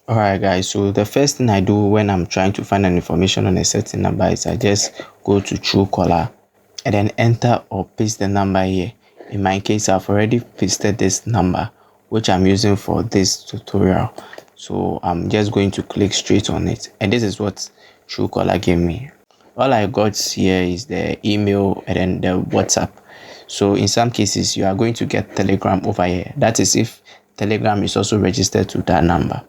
Alright guys, so the first thing I do when I'm trying to find an information on a certain number is I just go to Truecaller and then enter or paste the number here. In my case, I've already pasted this number which I'm using for this tutorial. So I'm just going to click straight on it, and this is what Truecaller gave me. All I got here is the email and then the WhatsApp. So in some cases you are going to get Telegram over here. That is if Telegram is also registered to that number.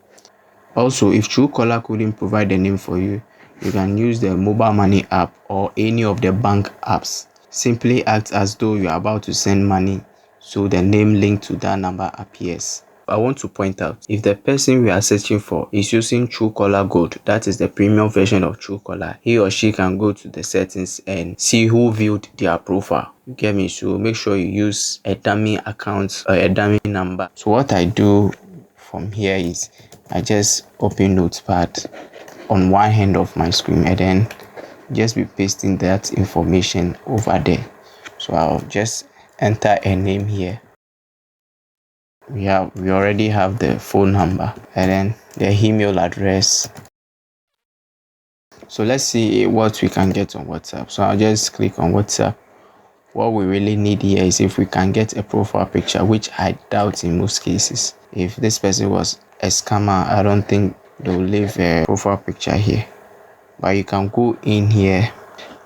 Also, if Truecaller couldn't provide a name for you, you can use the mobile money app or any of the bank apps. Simply act as though you are about to send money, so the name linked to that number appears. I want to point out, if the person we are searching for is using Truecaller Gold, that is the premium version of Truecaller, he or she can go to the settings and see who viewed their profile. You get me? So make sure you use a dummy account or a dummy number. So what I do from here is I just open Notepad on one hand of my screen and then just be pasting that information over there. So I'll just enter a name here. We already have the phone number and then the email address. So let's see what we can get on WhatsApp. So I'll just click on WhatsApp. What we really need here is if we can get a profile picture, which I doubt in most cases. If this person was a scammer, I don't think they'll leave a profile picture here. But you can go in here.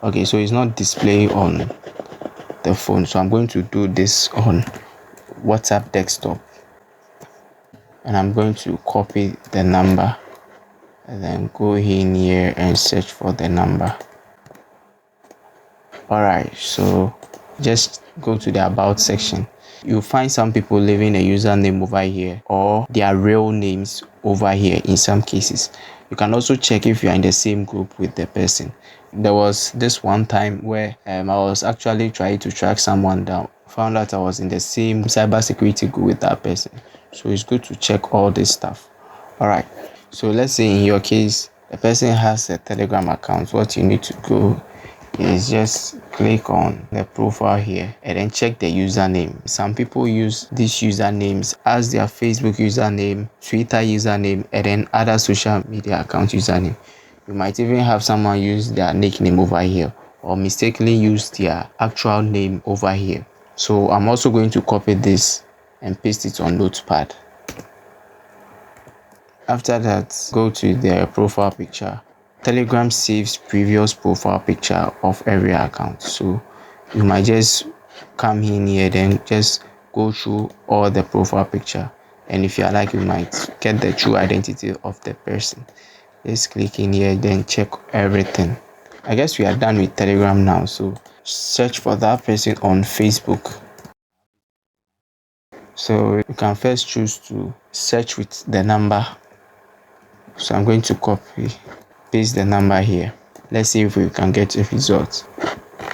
Okay, so it's not displaying on the phone, so I'm going to do this on WhatsApp desktop, and I'm going to copy the number and then go in here and search for the number. Alright, so just go to the about section. You'll find some people leaving a username over here or their real names over here in some cases. You can also check if you are in the same group with the person. There was this one time where I was actually trying to track someone down. Found out I was in the same cybersecurity group with that person. So it's good to check all this stuff. Alright, so let's say in your case, the person has a Telegram account. What you need to go is just click on the profile here and then check the username. Some people use these usernames as their Facebook username, Twitter username, and then other social media account username. You might even have someone use their nickname over here or mistakenly use their actual name over here. So I'm also going to copy this and paste it on Notepad. After that, go to their profile picture. Telegram saves previous profile picture of every account, so you might just come in here then just go through all the profile picture, and if you are like, you might get the true identity of the person. Just click in here then check everything. I guess we are done with Telegram now, so search for that person on Facebook. So you can first choose to search with the number. So I'm going to copy, paste the number here. Let's see if we can get a result.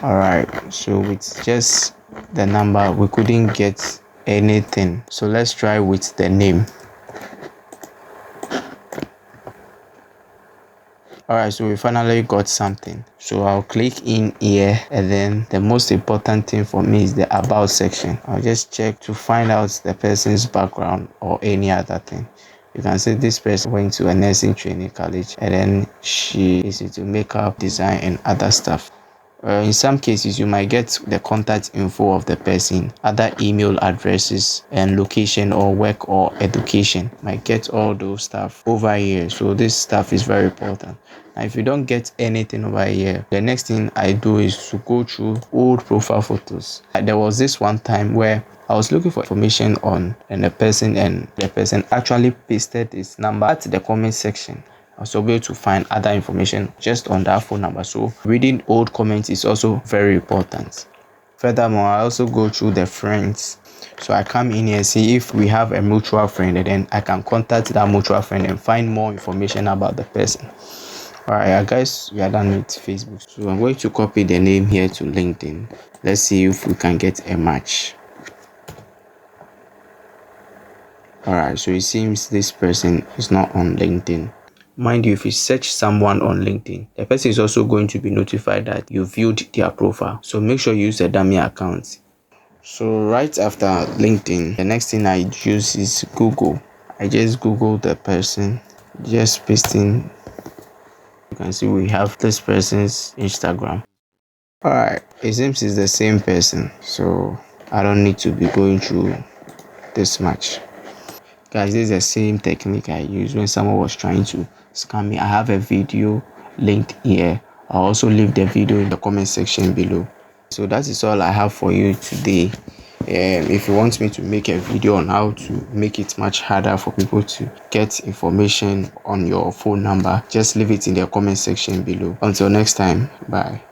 Alright, so with just the number we couldn't get anything, so let's try with the name. Alright, so we finally got something, so I'll click in here, and then the most important thing for me is the about section. I'll just check to find out the person's background or any other thing. You can see this person went to a nursing training college and then she is into makeup, design and other stuff. In some cases you might get the contact info of the person, other email addresses and location or work or education. You might get all those stuff over here, so this stuff is very important. Now if you don't get anything over here, the next thing I do is to go through old profile photos. There was this one time where I was looking for information on the person, and the person actually pasted his number at the comment section. I was able to find other information just on that phone number. So reading old comments is also very important. Furthermore, I also go through the friends. So I come in here and see if we have a mutual friend, and then I can contact that mutual friend and find more information about the person. Alright guys, we are done with Facebook. So I'm going to copy the name here to LinkedIn. Let's see if we can get a match. Alright, so it seems this person is not on LinkedIn. Mind you, if you search someone on LinkedIn, the person is also going to be notified that you viewed their profile. So make sure you use a dummy account. So right after LinkedIn, the next thing I use is Google. I just Google the person. just pasting. You can see we have this person's Instagram. Alright, it seems it's the same person, so I don't need to be going through this much. Guys, this is the same technique I used when someone was trying to scam me. I have a video linked here. I'll also leave the video in the comment section below. So that is all I have for you today. If you want me to make a video on how to make it much harder for people to get information on your phone number, just leave it in the comment section below. Until next time, bye.